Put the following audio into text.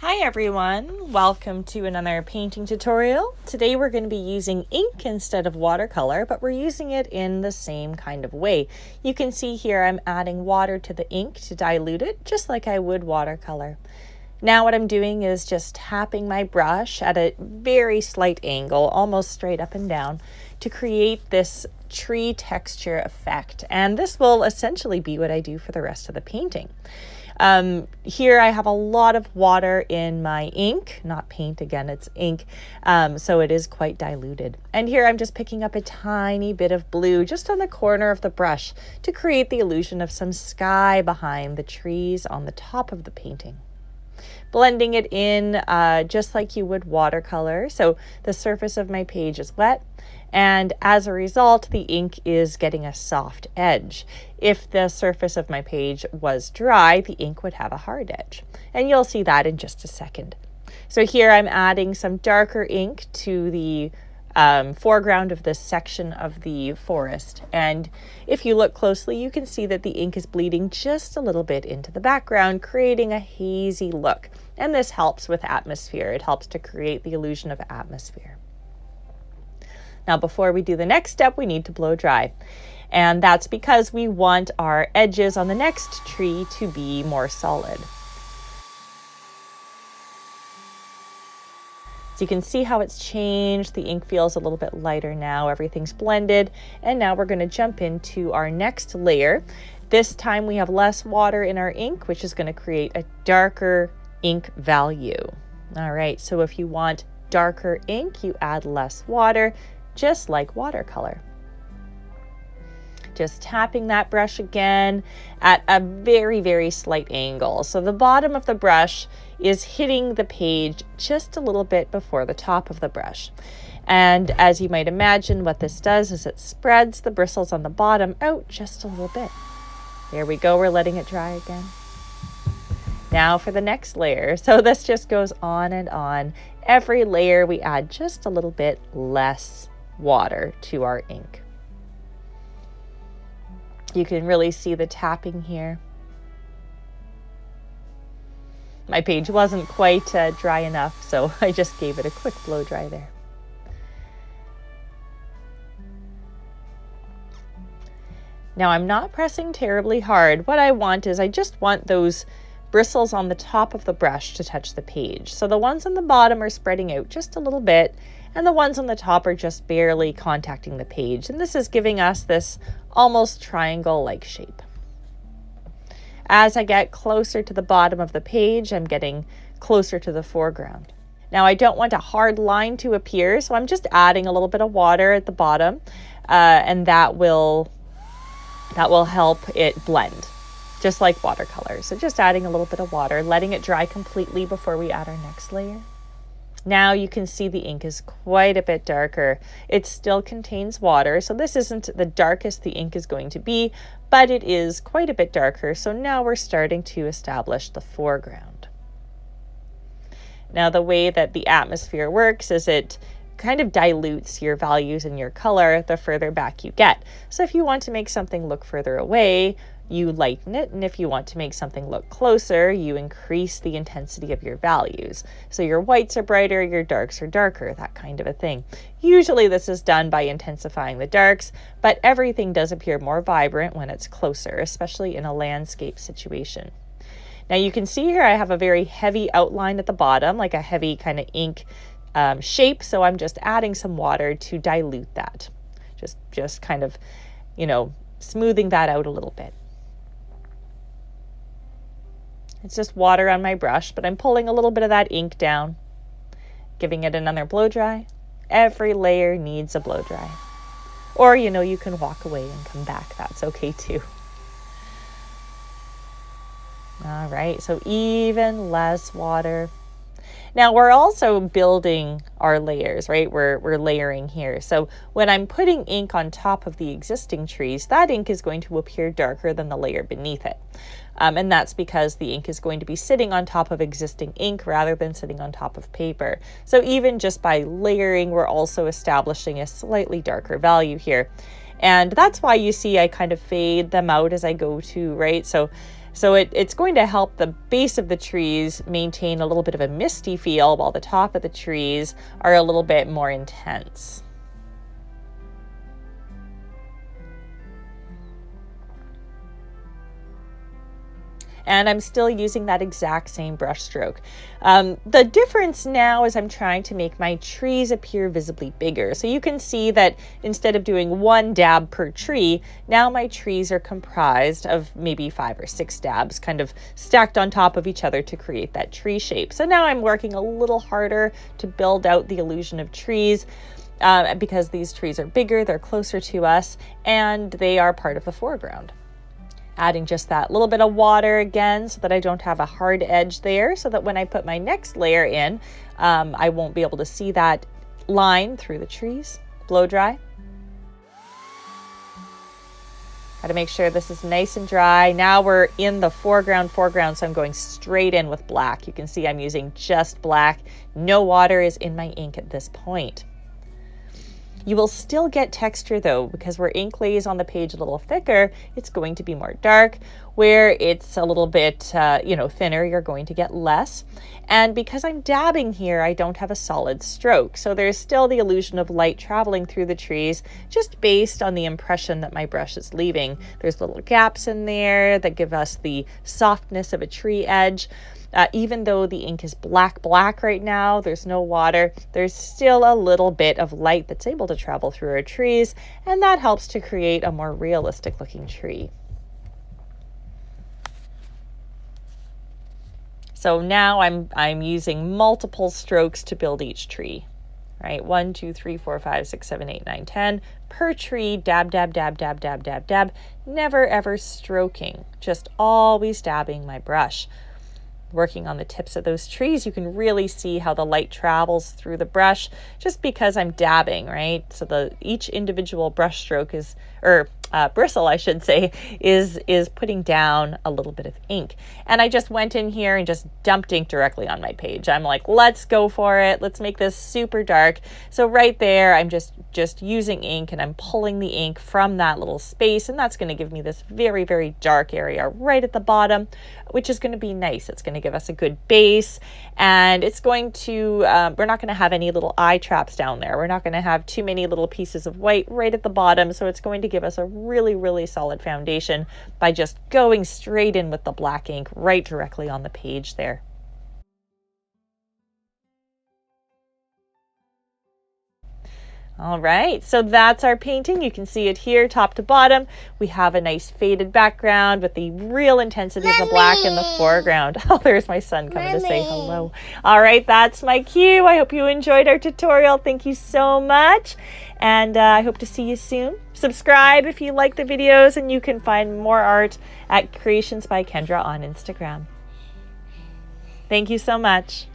Hi everyone, welcome to another painting tutorial. Today we're going to be using ink instead of watercolor, but we're using it in the same kind of way. You can see here I'm adding water to the ink to dilute it, just like I would watercolor. Now what I'm doing is just tapping my brush at a very slight angle, almost straight up and down, to create this tree texture effect. And this will essentially be what I do for the rest of the painting. Here I have a lot of water in my ink, not paint again, it's ink, so it is quite diluted. And here I'm just picking up a tiny bit of blue just on the corner of the brush to create the illusion of some sky behind the trees on the top of the painting. Blending it in just like you would watercolor, so the surface of my page is wet, and as a result the ink is getting a soft edge. If the surface of my page was dry, the ink would have a hard edge, and you'll see that in just a second. So here I'm adding some darker ink to the foreground of this section of the forest, and if you look closely you can see that the ink is bleeding just a little bit into the background, creating a hazy look, and this helps with atmosphere. It helps to create the illusion of atmosphere. Now before we do the next step, we need to blow dry, and that's because we want our edges on the next tree to be more solid. So you can see how it's changed. The ink feels a little bit lighter now. Everything's blended. And now we're going to jump into our next layer. This time we have less water in our ink, which is going to create a darker ink value. All right, so if you want darker ink, you add less water, just like watercolor. Just tapping that brush again at a very, very slight angle. So the bottom of the brush is hitting the page just a little bit before the top of the brush. And as you might imagine, what this does is it spreads the bristles on the bottom out just a little bit. There we go, we're letting it dry again. Now for the next layer. So this just goes on and on. Every layer we add just a little bit less water to our ink. You can really see the tapping here. My page wasn't quite dry enough, so I just gave it a quick blow dry there. Now I'm not pressing terribly hard. What I want is I just want those bristles on the top of the brush to touch the page. So the ones on the bottom are spreading out just a little bit, and the ones on the top are just barely contacting the page. And this is giving us this almost triangle-like shape. As I get closer to the bottom of the page, I'm getting closer to the foreground. Now I don't want a hard line to appear, so I'm just adding a little bit of water at the bottom, and that will help it blend, just like watercolor. So just adding a little bit of water, letting it dry completely before we add our next layer. Now you can see the ink is quite a bit darker. It still contains water, so this isn't the darkest the ink is going to be, but it is quite a bit darker. So now we're starting to establish the foreground. Now the way that the atmosphere works is it kind of dilutes your values in your color the further back you get. So if you want to make something look further away, you lighten it, and if you want to make something look closer, you increase the intensity of your values. So your whites are brighter, your darks are darker, that kind of a thing. Usually this is done by intensifying the darks, but everything does appear more vibrant when it's closer, especially in a landscape situation. Now you can see here I have a very heavy outline at the bottom, like a heavy kind of ink shape, so I'm just adding some water to dilute that. Just kind of, smoothing that out a little bit. It's just water on my brush, but I'm pulling a little bit of that ink down, giving it another blow dry. Every layer needs a blow dry. Or, you can walk away and come back. That's okay too. All right, so even less water. Now we're also building our layers, right? We're layering here. So when I'm putting ink on top of the existing trees, that ink is going to appear darker than the layer beneath it. And that's because the ink is going to be sitting on top of existing ink rather than sitting on top of paper. So even just by layering, we're also establishing a slightly darker value here. And that's why you see I kind of fade them out as I go to, right? So So it's going to help the base of the trees maintain a little bit of a misty feel while the top of the trees are a little bit more intense. And I'm still using that exact same brush stroke. The difference now is I'm trying to make my trees appear visibly bigger. So you can see that instead of doing one dab per tree, now my trees are comprised of maybe 5 or 6 dabs kind of stacked on top of each other to create that tree shape. So now I'm working a little harder to build out the illusion of trees. Because these trees are bigger, they're closer to us, and they are part of the foreground. Adding just that little bit of water again so that I don't have a hard edge there, so that when I put my next layer in, I won't be able to see that line through the trees. Blow dry. Got to make sure this is nice and dry. Now we're in the foreground, so I'm going straight in with black. You can see I'm using just black. No water is in my ink at this point. You will still get texture though, because where ink lays on the page a little thicker, it's going to be more dark. Where it's a little bit, thinner, you're going to get less. And because I'm dabbing here, I don't have a solid stroke. So there's still the illusion of light traveling through the trees, just based on the impression that my brush is leaving. There's little gaps in there that give us the softness of a tree edge. Even though the ink is black right now, there's no water, there's still a little bit of light that's able to travel through our trees, and that helps to create a more realistic looking tree. So now I'm using multiple strokes to build each tree. Right, 1, 2, 3, 4, 5, 6, 7, 8, 9, 10 per tree. Dab, dab, dab, dab, dab, dab, dab. Never ever stroking, just always dabbing my brush. Working on the tips of those trees, you can really see how the light travels through the brush just because I'm dabbing, right? So each individual brush stroke bristle, I should say, is putting down a little bit of ink. And I just went in here and just dumped ink directly on my page. I'm like, let's go for it. Let's make this super dark. So right there, I'm just using ink, and I'm pulling the ink from that little space, and that's going to give me this very, very dark area right at the bottom, which is going to be nice. It's going to give us a good base, and it's going to, we're not going to have any little eye traps down there. We're not going to have too many little pieces of white right at the bottom. So it's going to give us a really, really solid foundation by just going straight in with the black ink right directly on the page there. All right, so that's our painting. You can see it here, top to bottom. We have a nice faded background with the real intensity of the black in the foreground. Oh, there's my son coming to say hello. All right, that's my cue. I hope you enjoyed our tutorial. Thank you so much, and I hope to see you soon. Subscribe if you like the videos, and you can find more art at Creations by Kendra on Instagram. Thank you so much.